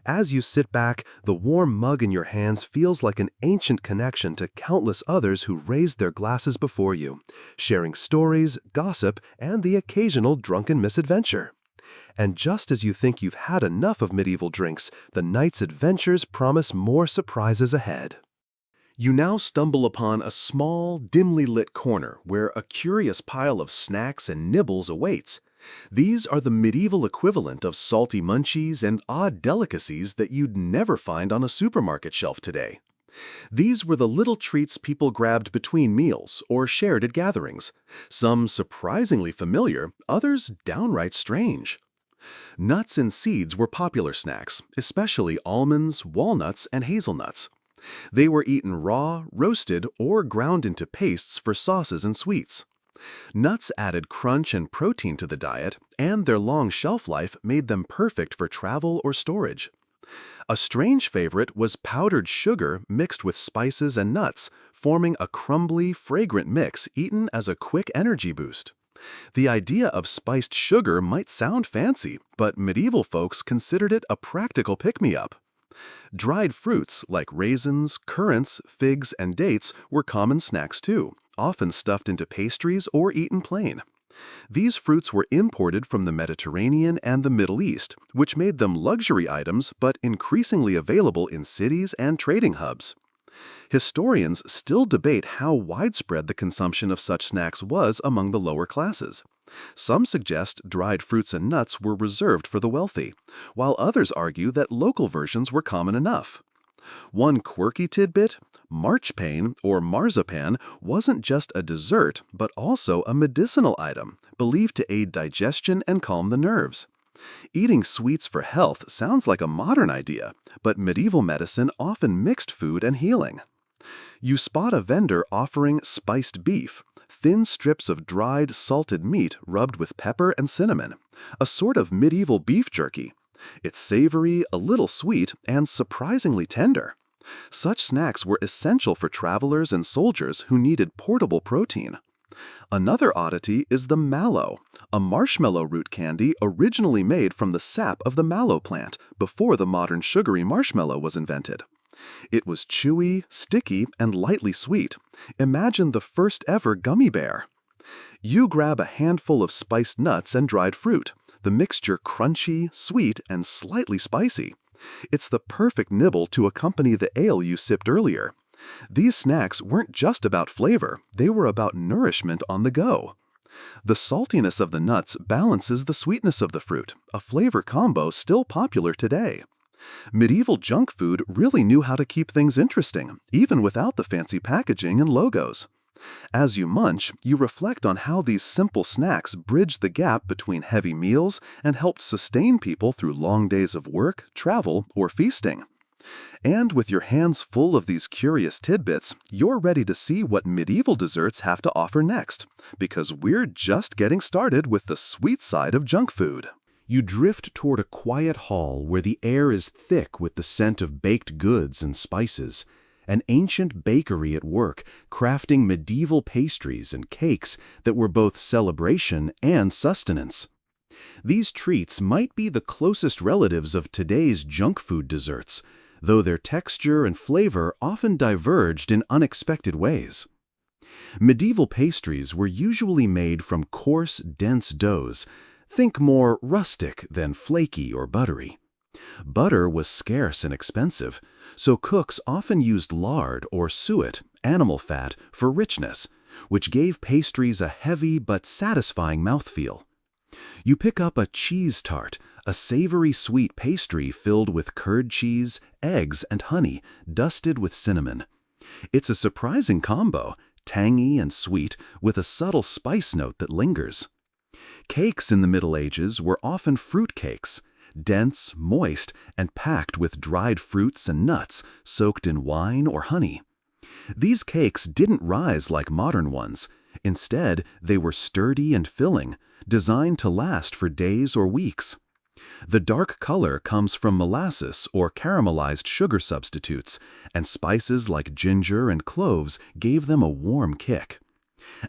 As you sit back, the warm mug in your hands feels like an ancient connection to countless others who raised their glasses before you, sharing stories, gossip, and the occasional drunken misadventure. And just as you think you've had enough of medieval drinks, the night's adventures promise more surprises ahead. You now stumble upon a small, dimly lit corner where a curious pile of snacks and nibbles awaits. These are the medieval equivalent of salty munchies and odd delicacies that you'd never find on a supermarket shelf today. These were the little treats people grabbed between meals or shared at gatherings, some surprisingly familiar, others downright strange. Nuts and seeds were popular snacks, especially almonds, walnuts, and hazelnuts. They were eaten raw, roasted, or ground into pastes for sauces and sweets. Nuts added crunch and protein to the diet, and their long shelf life made them perfect for travel or storage. A strange favorite was powdered sugar mixed with spices and nuts, forming a crumbly, fragrant mix eaten as a quick energy boost. The idea of spiced sugar might sound fancy, but medieval folks considered it a practical pick-me-up. Dried fruits like raisins, currants, figs, and dates were common snacks too, often stuffed into pastries or eaten plain. These fruits were imported from the Mediterranean and the Middle East, which made them luxury items but increasingly available in cities and trading hubs. Historians still debate how widespread the consumption of such snacks was among the lower classes. Some suggest dried fruits and nuts were reserved for the wealthy, while others argue that local versions were common enough. One quirky tidbit: marchpane or marzipan wasn't just a dessert, but also a medicinal item, believed to aid digestion and calm the nerves. Eating sweets for health sounds like a modern idea, but medieval medicine often mixed food and healing. You spot a vendor offering spiced beef, thin strips of dried, salted meat rubbed with pepper and cinnamon, a sort of medieval beef jerky. It's savory, a little sweet, and surprisingly tender. Such snacks were essential for travelers and soldiers who needed portable protein. Another oddity is the mallow, a marshmallow root candy originally made from the sap of the mallow plant before the modern sugary marshmallow was invented. It was chewy, sticky, and lightly sweet. Imagine the first ever gummy bear. You grab a handful of spiced nuts and dried fruit, the mixture crunchy, sweet, and slightly spicy. It's the perfect nibble to accompany the ale you sipped earlier. These snacks weren't just about flavor, they were about nourishment on the go. The saltiness of the nuts balances the sweetness of the fruit, a flavor combo still popular today. Medieval junk food really knew how to keep things interesting, even without the fancy packaging and logos. As you munch, you reflect on how these simple snacks bridged the gap between heavy meals and helped sustain people through long days of work, travel, or feasting. And with your hands full of these curious tidbits, you're ready to see what medieval desserts have to offer next, because we're just getting started with the sweet side of junk food. You drift toward a quiet hall where the air is thick with the scent of baked goods and spices, an ancient bakery at work crafting medieval pastries and cakes that were both celebration and sustenance. These treats might be the closest relatives of today's junk food desserts, though their texture and flavor often diverged in unexpected ways. Medieval pastries were usually made from coarse, dense doughs. Think more rustic than flaky or buttery. Butter was scarce and expensive, so cooks often used lard or suet, animal fat, for richness, which gave pastries a heavy but satisfying mouthfeel. You pick up a cheese tart, a savory sweet pastry filled with curd cheese, eggs, and honey, dusted with cinnamon. It's a surprising combo, tangy and sweet, with a subtle spice note that lingers. Cakes in the Middle Ages were often fruit cakes, dense, moist, and packed with dried fruits and nuts soaked in wine or honey. These cakes didn't rise like modern ones. Instead, they were sturdy and filling, designed to last for days or weeks. The dark color comes from molasses or caramelized sugar substitutes, and spices like ginger and cloves gave them a warm kick.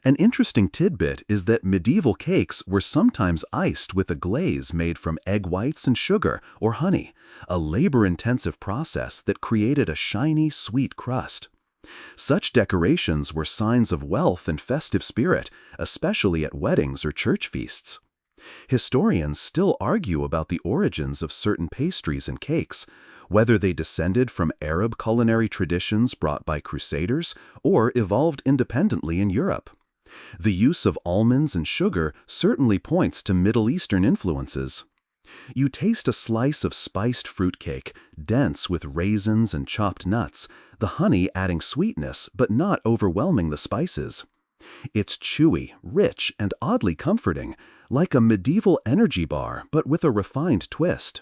An interesting tidbit is that medieval cakes were sometimes iced with a glaze made from egg whites and sugar or honey, a labor-intensive process that created a shiny, sweet crust. Such decorations were signs of wealth and festive spirit, especially at weddings or church feasts. Historians still argue about the origins of certain pastries and cakes. whether they descended from Arab culinary traditions brought by crusaders or evolved independently in Europe. The use of almonds and sugar certainly points to Middle Eastern influences. You taste a slice of spiced fruitcake, dense with raisins and chopped nuts, the honey adding sweetness but not overwhelming the spices. It's chewy, rich, and oddly comforting, like a medieval energy bar but with a refined twist.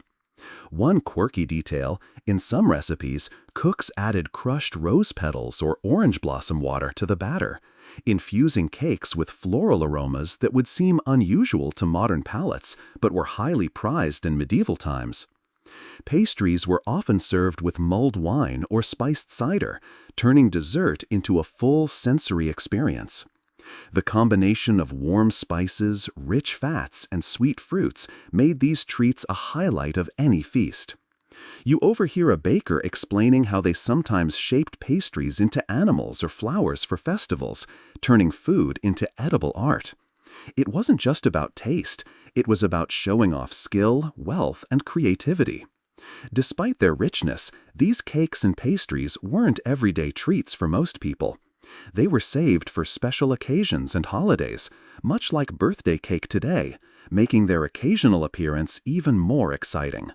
One quirky detail, in some recipes, cooks added crushed rose petals or orange blossom water to the batter, infusing cakes with floral aromas that would seem unusual to modern palates but were highly prized in medieval times. Pastries were often served with mulled wine or spiced cider, turning dessert into a full sensory experience. The combination of warm spices, rich fats, and sweet fruits made these treats a highlight of any feast. You overhear a baker explaining how they sometimes shaped pastries into animals or flowers for festivals, turning food into edible art. It wasn't just about taste, it was about showing off skill, wealth, and creativity. Despite their richness, these cakes and pastries weren't everyday treats for most people. They were saved for special occasions and holidays, much like birthday cake today, making their occasional appearance even more exciting.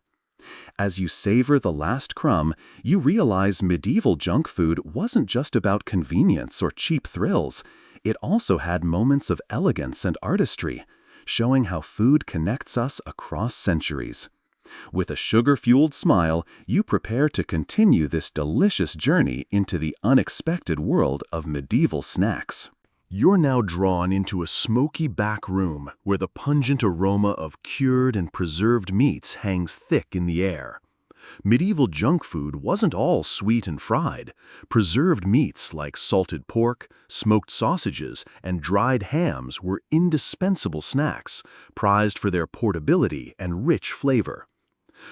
As you savor the last crumb, you realize medieval junk food wasn't just about convenience or cheap thrills. It also had moments of elegance and artistry, showing how food connects us across centuries. With a sugar-fueled smile, you prepare to continue this delicious journey into the unexpected world of medieval snacks. You're now drawn into a smoky back room where the pungent aroma of cured and preserved meats hangs thick in the air. Medieval junk food wasn't all sweet and fried. Preserved meats like salted pork, smoked sausages, and dried hams were indispensable snacks, prized for their portability and rich flavor.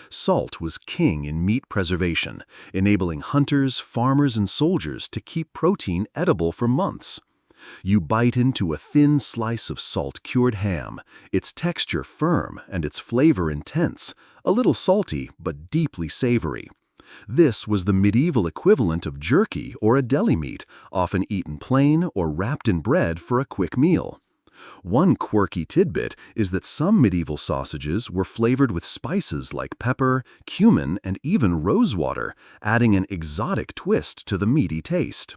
Salt was king in meat preservation, enabling hunters, farmers, and soldiers to keep protein edible for months. You bite into a thin slice of salt-cured ham, its texture firm and its flavor intense, a little salty but deeply savory. This was the medieval equivalent of jerky or a deli meat, often eaten plain or wrapped in bread for a quick meal. One quirky tidbit is that some medieval sausages were flavored with spices like pepper, cumin, and even rosewater, adding an exotic twist to the meaty taste.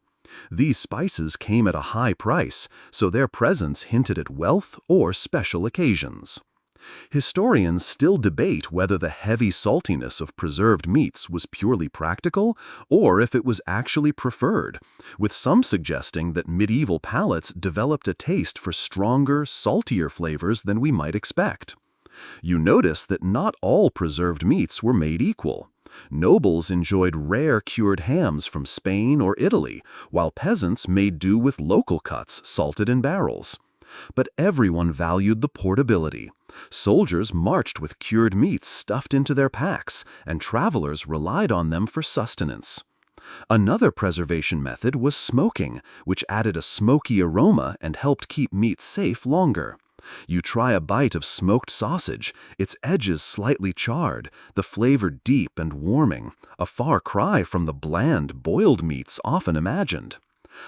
These spices came at a high price, so their presence hinted at wealth or special occasions. Historians still debate whether the heavy saltiness of preserved meats was purely practical or if it was actually preferred, with some suggesting that medieval palates developed a taste for stronger, saltier flavors than we might expect. You notice that not all preserved meats were made equal. Nobles enjoyed rare cured hams from Spain or Italy, while peasants made do with local cuts salted in barrels. But everyone valued the portability. Soldiers marched with cured meats stuffed into their packs, and travelers relied on them for sustenance. Another preservation method was smoking, which added a smoky aroma and helped keep meat safe longer. You try a bite of smoked sausage, its edges slightly charred, the flavor deep and warming, a far cry from the bland, boiled meats often imagined.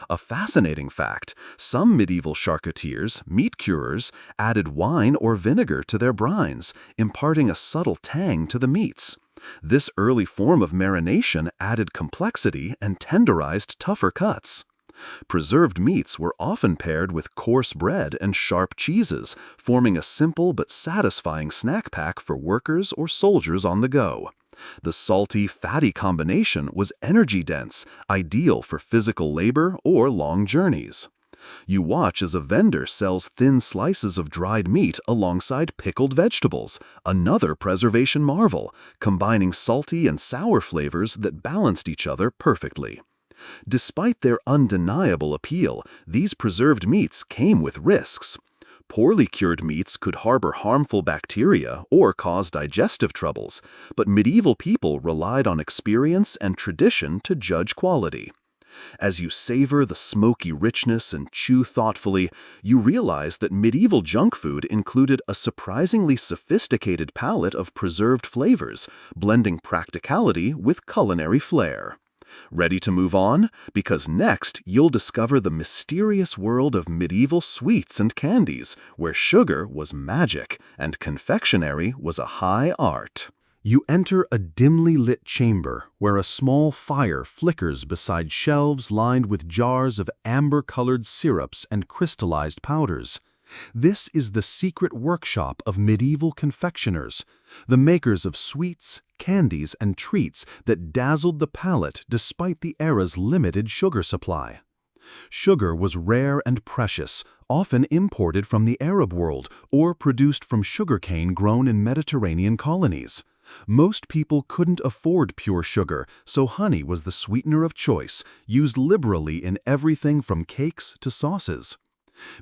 A fascinating fact, some medieval charcutiers, meat curers, added wine or vinegar to their brines, imparting a subtle tang to the meats. This early form of marination added complexity and tenderized tougher cuts. Preserved meats were often paired with coarse bread and sharp cheeses, forming a simple but satisfying snack pack for workers or soldiers on the go. The salty, fatty combination was energy-dense, ideal for physical labor or long journeys. You watch as a vendor sells thin slices of dried meat alongside pickled vegetables, another preservation marvel, combining salty and sour flavors that balanced each other perfectly. Despite their undeniable appeal, these preserved meats came with risks. Poorly cured meats could harbor harmful bacteria or cause digestive troubles, but medieval people relied on experience and tradition to judge quality. As you savor the smoky richness and chew thoughtfully, you realize that medieval junk food included a surprisingly sophisticated palette of preserved flavors, blending practicality with culinary flair. Ready to move on? Because next, you'll discover the mysterious world of medieval sweets and candies, where sugar was magic and confectionery was a high art. You enter a dimly lit chamber where a small fire flickers beside shelves lined with jars of amber-colored syrups and crystallized powders. This is the secret workshop of medieval confectioners, the makers of sweets, candies, and treats that dazzled the palate despite the era's limited sugar supply. Sugar was rare and precious, often imported from the Arab world or produced from sugarcane grown in Mediterranean colonies. Most people couldn't afford pure sugar, so honey was the sweetener of choice, used liberally in everything from cakes to sauces.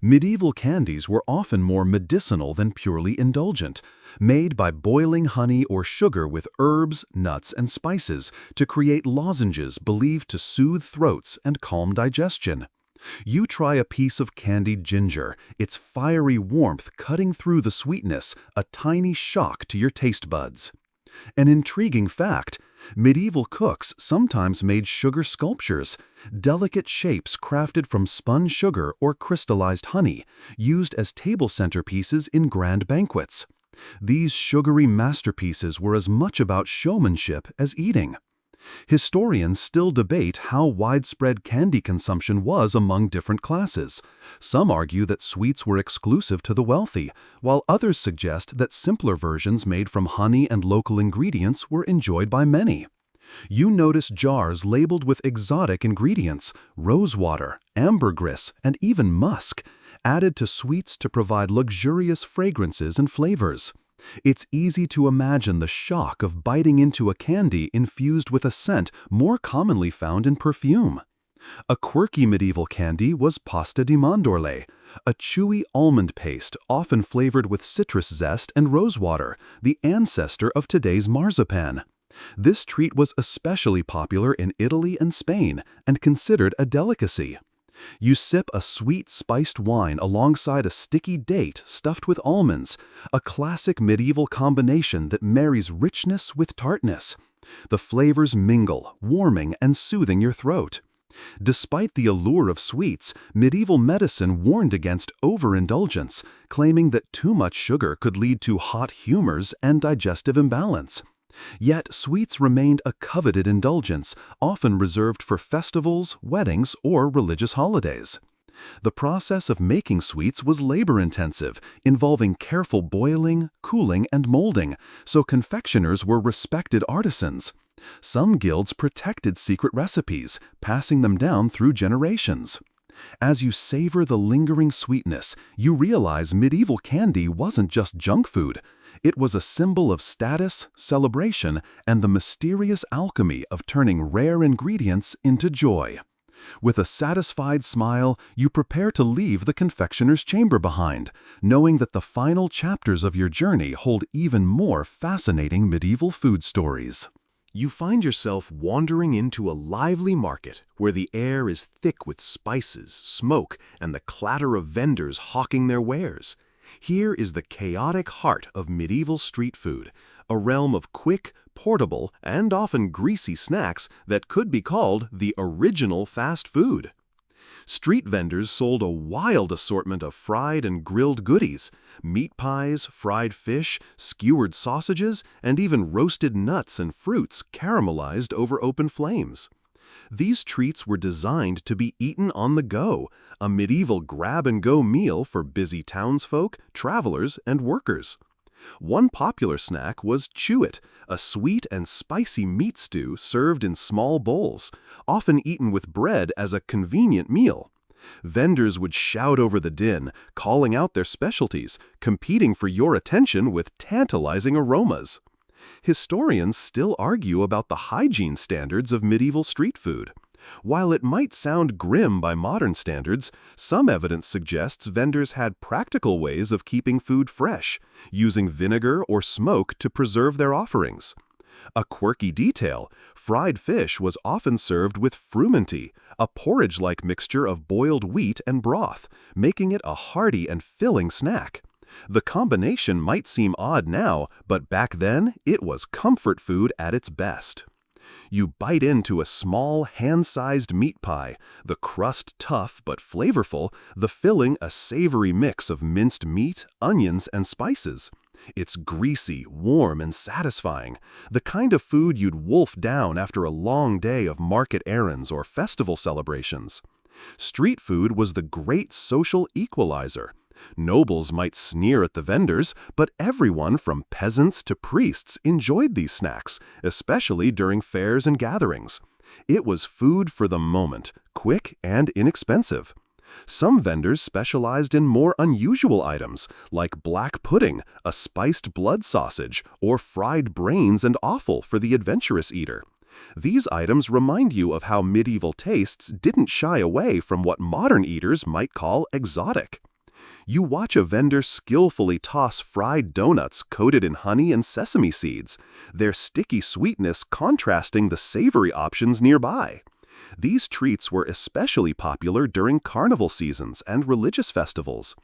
Medieval candies were often more medicinal than purely indulgent, made by boiling honey or sugar with herbs, nuts, and spices to create lozenges believed to soothe throats and calm digestion. You try a piece of candied ginger, its fiery warmth cutting through the sweetness, a tiny shock to your taste buds. An intriguing fact, medieval cooks sometimes made sugar sculptures, delicate shapes crafted from spun sugar or crystallized honey, used as table centerpieces in grand banquets. These sugary masterpieces were as much about showmanship as eating. Historians still debate how widespread candy consumption was among different classes. Some argue that sweets were exclusive to the wealthy, while others suggest that simpler versions made from honey and local ingredients were enjoyed by many. You notice jars labeled with exotic ingredients, rosewater, ambergris, and even musk, added to sweets to provide luxurious fragrances and flavors. It's easy to imagine the shock of biting into a candy infused with a scent more commonly found in perfume. A quirky medieval candy was pasta di mandorle, a chewy almond paste often flavored with citrus zest and rosewater, the ancestor of today's marzipan. This treat was especially popular in Italy and Spain and considered a delicacy. You sip a sweet spiced wine alongside a sticky date stuffed with almonds, a classic medieval combination that marries richness with tartness. The flavors mingle, warming and soothing your throat. Despite the allure of sweets, medieval medicine warned against overindulgence, claiming that too much sugar could lead to hot humors and digestive imbalance. Yet sweets remained a coveted indulgence, often reserved for festivals, weddings, or religious holidays. The process of making sweets was labor-intensive, involving careful boiling, cooling, and molding, so confectioners were respected artisans. Some guilds protected secret recipes, passing them down through generations. As you savor the lingering sweetness, you realize medieval candy wasn't just junk food. It was a symbol of status, celebration, and the mysterious alchemy of turning rare ingredients into joy. With a satisfied smile, you prepare to leave the confectioner's chamber behind, knowing that the final chapters of your journey hold even more fascinating medieval food stories. You find yourself wandering into a lively market where the air is thick with spices, smoke, and the clatter of vendors hawking their wares. Here is the chaotic heart of medieval street food, a realm of quick, portable, and often greasy snacks that could be called the original fast food. Street vendors sold a wild assortment of fried and grilled goodies, meat pies, fried fish, skewered sausages, and even roasted nuts and fruits caramelized over open flames. These treats were designed to be eaten on the go, a medieval grab-and-go meal for busy townsfolk, travelers, and workers. One popular snack was chewit, a sweet and spicy meat stew served in small bowls, often eaten with bread as a convenient meal. Vendors would shout over the din, calling out their specialties, competing for your attention with tantalizing aromas. Historians still argue about the hygiene standards of medieval street food. While it might sound grim by modern standards, some evidence suggests vendors had practical ways of keeping food fresh, using vinegar or smoke to preserve their offerings. A quirky detail, fried fish was often served with frumenty, a porridge-like mixture of boiled wheat and broth, making it a hearty and filling snack. The combination might seem odd now, but back then it was comfort food at its best. You bite into a small, hand-sized meat pie, the crust tough but flavorful, the filling a savory mix of minced meat, onions, and spices. It's greasy, warm, and satisfying, the kind of food you'd wolf down after a long day of market errands or festival celebrations. Street food was the great social equalizer. Nobles might sneer at the vendors, but everyone from peasants to priests enjoyed these snacks, especially during fairs and gatherings. It was food for the moment, quick and inexpensive. Some vendors specialized in more unusual items, like black pudding, a spiced blood sausage, or fried brains and offal for the adventurous eater. These items remind you of how medieval tastes didn't shy away from what modern eaters might call exotic. You watch a vendor skillfully toss fried donuts coated in honey and sesame seeds, their sticky sweetness contrasting the savory options nearby. These treats were especially popular during carnival seasons and religious festivals.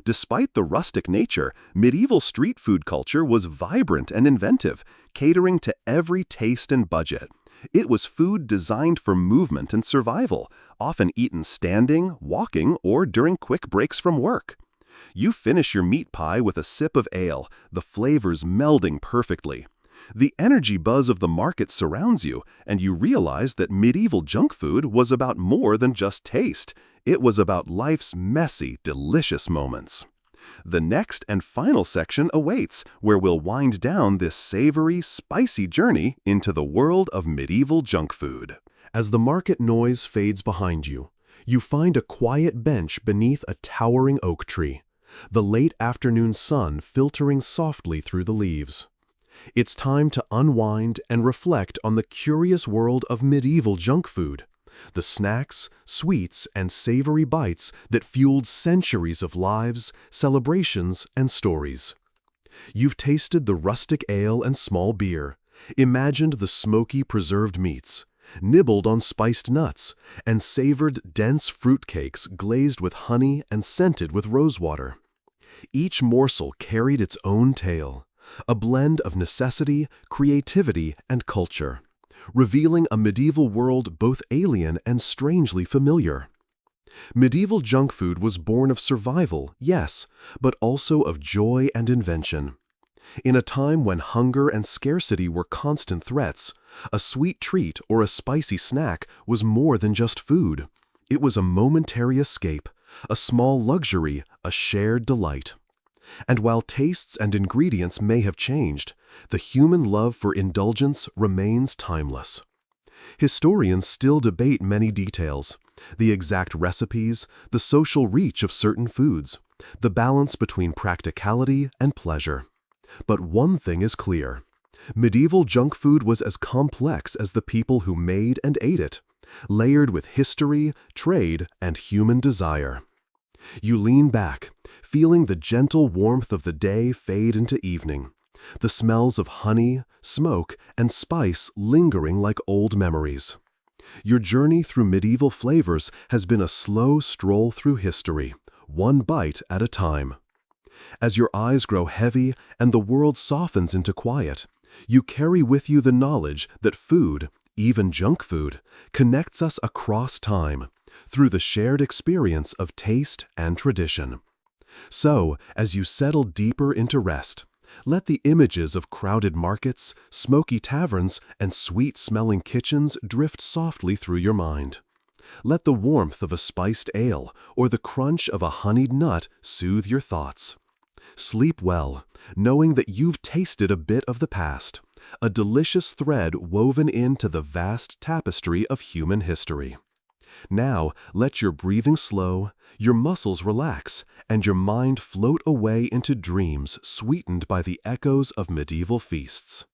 Despite the rustic nature, medieval street food culture was vibrant and inventive, catering to every taste and budget. It was food designed for movement and survival, often eaten standing, walking, or during quick breaks from work. You finish your meat pie with a sip of ale, the flavors melding perfectly. The energy buzz of the market surrounds you, and you realize that medieval junk food was about more than just taste. It was about life's messy, delicious moments. The next and final section awaits, where we'll wind down this savory, spicy journey into the world of medieval junk food. As the market noise fades behind you, you find a quiet bench beneath a towering oak tree, the late afternoon sun filtering softly through the leaves. It's time to unwind and reflect on the curious world of medieval junk food, the snacks, sweets, and savory bites that fueled centuries of lives, celebrations, and stories. You've tasted the rustic ale and small beer, imagined the smoky preserved meats, nibbled on spiced nuts, and savored dense fruitcakes glazed with honey and scented with rosewater. Each morsel carried its own tale, a blend of necessity, creativity, and culture, revealing a medieval world both alien and strangely familiar. Medieval junk food was born of survival, yes, but also of joy and invention. In a time when hunger and scarcity were constant threats, a sweet treat or a spicy snack was more than just food. It was a momentary escape, a small luxury, a shared delight. And while tastes and ingredients may have changed, the human love for indulgence remains timeless. Historians still debate many details: the exact recipes, the social reach of certain foods, the balance between practicality and pleasure. But one thing is clear: medieval junk food was as complex as the people who made and ate it, layered with history, trade, and human desire. You lean back, feeling the gentle warmth of the day fade into evening, the smells of honey, smoke, and spice lingering like old memories. Your journey through medieval flavors has been a slow stroll through history, one bite at a time. As your eyes grow heavy and the world softens into quiet, you carry with you the knowledge that food, even junk food, connects us across time, through the shared experience of taste and tradition. So, as you settle deeper into rest, let the images of crowded markets, smoky taverns, and sweet-smelling kitchens drift softly through your mind. Let the warmth of a spiced ale or the crunch of a honeyed nut soothe your thoughts. Sleep well, knowing that you've tasted a bit of the past, a delicious thread woven into the vast tapestry of human history. Now, let your breathing slow, your muscles relax, and your mind float away into dreams sweetened by the echoes of medieval feasts.